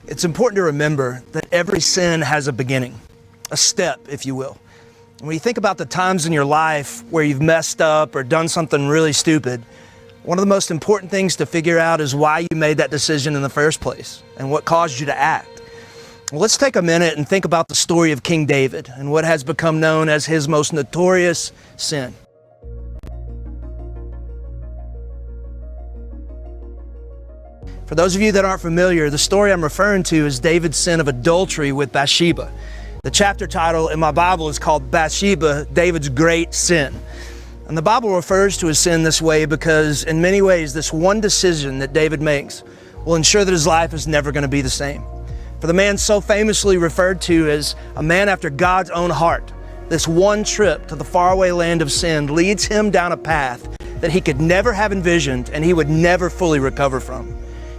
It's important to remember that every sin has a beginning, a step, if you will. When you think about the times in your life where you've messed up or done something really stupid, one of the most important things to figure out is why you made that decision in the first place and what caused you to act. Well, let's take a minute and think about the story of King David and what has become known as his most notorious sin. For those of you that aren't familiar, the story I'm referring to is David's sin of adultery with Bathsheba. The chapter title in my Bible is called Bathsheba, David's Great Sin. And the Bible refers to his sin this way because in many ways, this one decision that David makes will ensure that his life is never going to be the same. For the man so famously referred to as a man after God's own heart, this one trip to the faraway land of sin leads him down a path that he could never have envisioned and he would never fully recover from.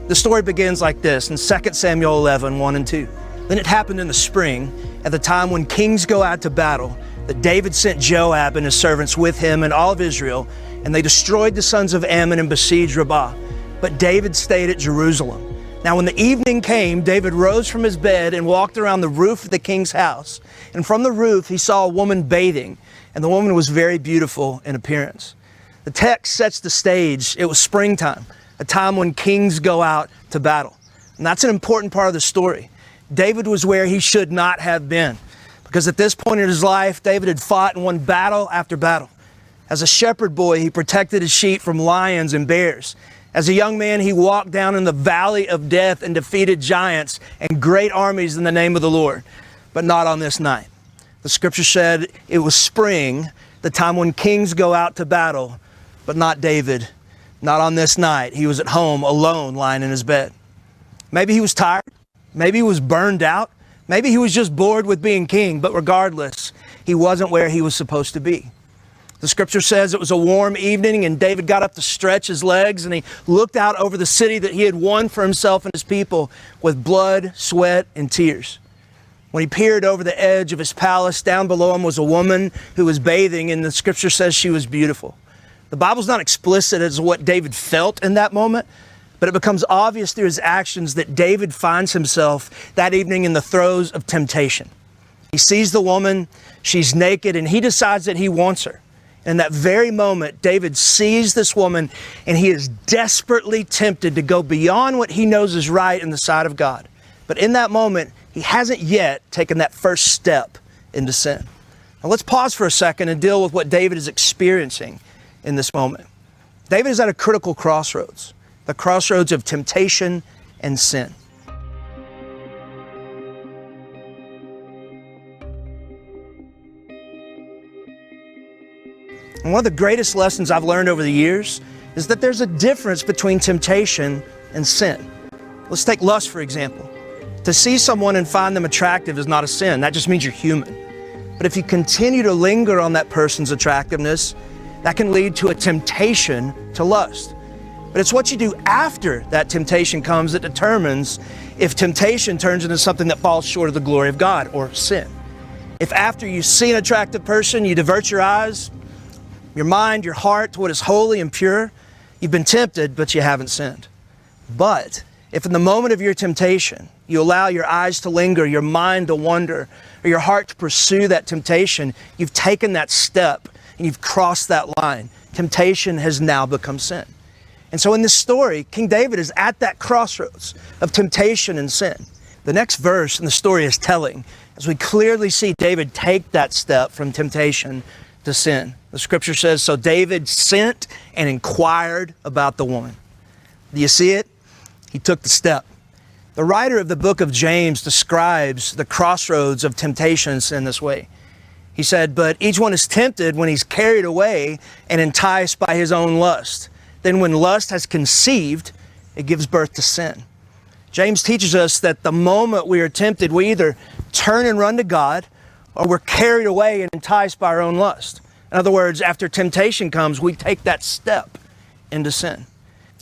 The story begins like this in 2 Samuel 11, 1 and 2. Then it happened in the spring, at the time when kings go out to battle, that David sent Joab and his servants with him and all of Israel, and they destroyed the sons of Ammon and besieged Rabbah. But David stayed at Jerusalem. Now when the evening came, David rose from his bed and walked around the roof of the king's house. And from the roof he saw a woman bathing, and the woman was very beautiful in appearance. The text sets the stage. It was springtime, a time when kings go out to battle. And that's an important part of the story. David was where he should not have been, because at this point in his life, David had fought and won battle after battle. As a shepherd boy, he protected his sheep from lions and bears. As a young man, he walked down in the valley of death and defeated giants and great armies in the name of the Lord, but not on this night. The scripture said it was spring, the time when kings go out to battle, but not David. Not on this night. He was at home alone, lying in his bed. Maybe he was tired. Maybe he was burned out. Maybe he was just bored with being king. But regardless, he wasn't where he was supposed to be. The scripture says it was a warm evening and David got up to stretch his legs and he looked out over the city that he had won for himself and his people with blood, sweat, and tears. When he peered over the edge of his palace, down below him was a woman who was bathing, and the scripture says she was beautiful. The Bible's not explicit as to what David felt in that moment, but it becomes obvious through his actions that David finds himself that evening in the throes of temptation. He sees the woman, she's naked, and he decides that he wants her. In that very moment, David sees this woman, and he is desperately tempted to go beyond what he knows is right in the sight of God. But in that moment, he hasn't yet taken that first step into sin. Now let's pause for a second and deal with what David is experiencing in this moment. David is at a critical crossroads, the crossroads of temptation and sin. And one of the greatest lessons I've learned over the years is that there's a difference between temptation and sin. Let's take lust, for example. To see someone and find them attractive is not a sin. That just means you're human. But if you continue to linger on that person's attractiveness, that can lead to a temptation to lust. But it's what you do after that temptation comes that determines if temptation turns into something that falls short of the glory of God, or sin. If after you see an attractive person, you divert your eyes, your mind, your heart to what is holy and pure, you've been tempted, but you haven't sinned. But if in the moment of your temptation, you allow your eyes to linger, your mind to wander, or your heart to pursue that temptation, you've taken that step and you've crossed that line. Temptation has now become sin. And so in this story, King David is at that crossroads of temptation and sin. The next verse in the story is telling, as we clearly see David take that step from temptation to sin. The scripture says, so David sent and inquired about the woman. Do you see it? He took the step. The writer of the book of James describes the crossroads of temptation and sin this way. He said, but each one is tempted when he's carried away and enticed by his own lust. Then when lust has conceived, it gives birth to sin. James teaches us that the moment we are tempted, we either turn and run to God, or we're carried away and enticed by our own lust. In other words, after temptation comes, we take that step into sin.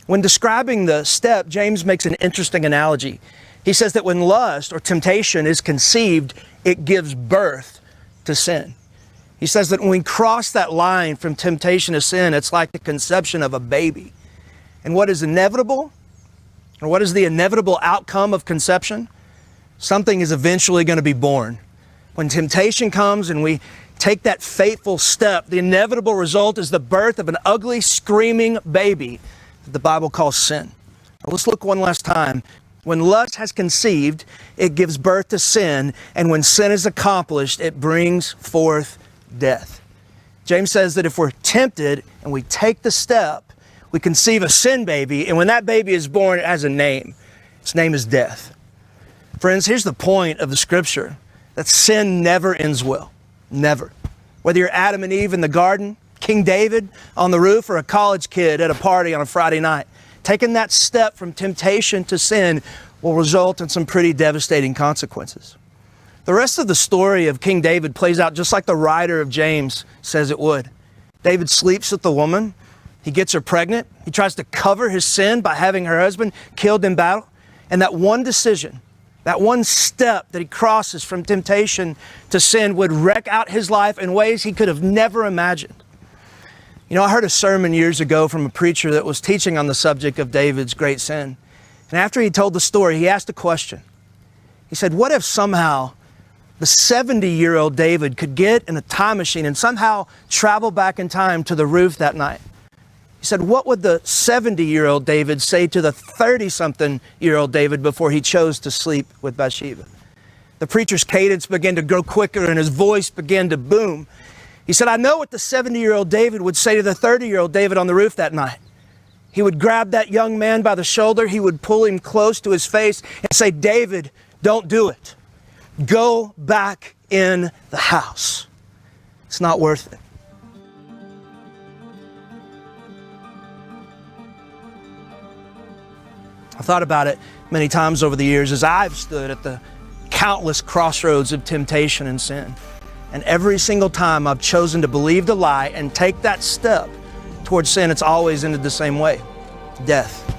When describing the step, James makes an interesting analogy. He says that when lust or temptation is conceived, it gives birth to sin. He says that when we cross that line from temptation to sin, it's like the conception of a baby. And what is inevitable, or what is the inevitable outcome of conception? Something is eventually going to be born. When temptation comes and we take that fateful step, the inevitable result is the birth of an ugly, screaming baby that the Bible calls sin. Now let's look one last time. When lust has conceived, it gives birth to sin, and when sin is accomplished, it brings forth death. James says that if we're tempted and we take the step, we conceive a sin baby, and when that baby is born, it has a name. Its name is death. Friends, here's the point of the scripture, that sin never ends well. Never. Whether you're Adam and Eve in the garden, King David on the roof, or a college kid at a party on a Friday night, taking that step from temptation to sin will result in some pretty devastating consequences. The rest of the story of King David plays out just like the writer of James says it would. David sleeps with the woman. He gets her pregnant. He tries to cover his sin by having her husband killed in battle. And that one decision, that one step that he crosses from temptation to sin would wreck out his life in ways he could have never imagined. You know, I heard a sermon years ago from a preacher that was teaching on the subject of David's great sin. And after he told the story, he asked a question. He said, what if somehow the 70-year-old David could get in a time machine and somehow travel back in time to the roof that night? He said, what would the 70-year-old David say to the 30-something-year-old David before he chose to sleep with Bathsheba? The preacher's cadence began to grow quicker and his voice began to boom. He said, I know what the 70-year-old David would say to the 30-year-old David on the roof that night. He would grab that young man by the shoulder, he would pull him close to his face and say, David, don't do it. Go back in the house. It's not worth it. I've thought about it many times over the years as I've stood at the countless crossroads of temptation and sin. And every single time I've chosen to believe the lie and take that step towards sin, it's always ended the same way. Death.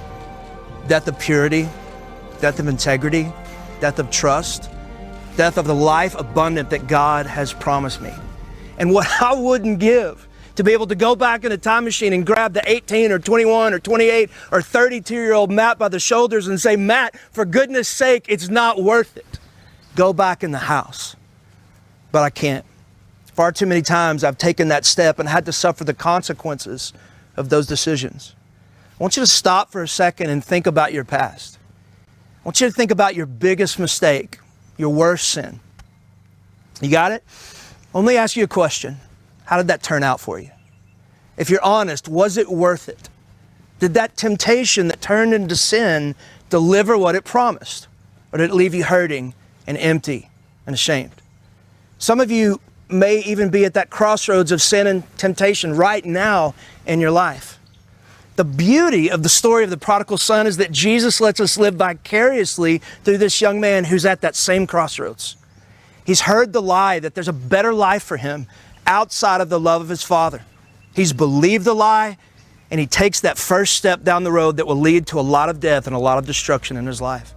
Death of purity, death of integrity, death of trust, death of the life abundant that God has promised me. And what I wouldn't give to be able to go back in a time machine and grab the 18 or 21 or 28 or 32-year-old Matt by the shoulders and say, Matt, for goodness sake, it's not worth it. Go back in the house. But I can't. Far too many times I've taken that step and had to suffer the consequences of those decisions. I want you to stop for a second and think about your past. I want you to think about your biggest mistake, your worst sin. You got it? Let me ask you a question. How did that turn out for you? If you're honest, was it worth it? Did that temptation that turned into sin deliver what it promised? Or did it leave you hurting and empty and ashamed? Some of you may even be at that crossroads of sin and temptation right now in your life. The beauty of the story of the prodigal son is that Jesus lets us live vicariously through this young man who's at that same crossroads. He's heard the lie that there's a better life for him outside of the love of his Father. He's believed the lie, and he takes that first step down the road that will lead to a lot of death and a lot of destruction in his life.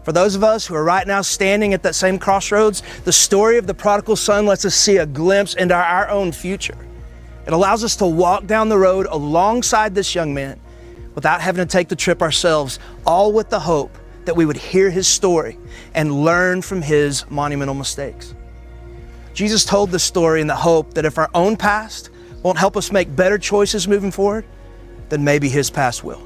For those of us who are right now standing at that same crossroads, the story of the prodigal son lets us see a glimpse into our own future. It allows us to walk down the road alongside this young man without having to take the trip ourselves, all with the hope that we would hear his story and learn from his monumental mistakes. Jesus told this story in the hope that if our own past won't help us make better choices moving forward, then maybe his past will.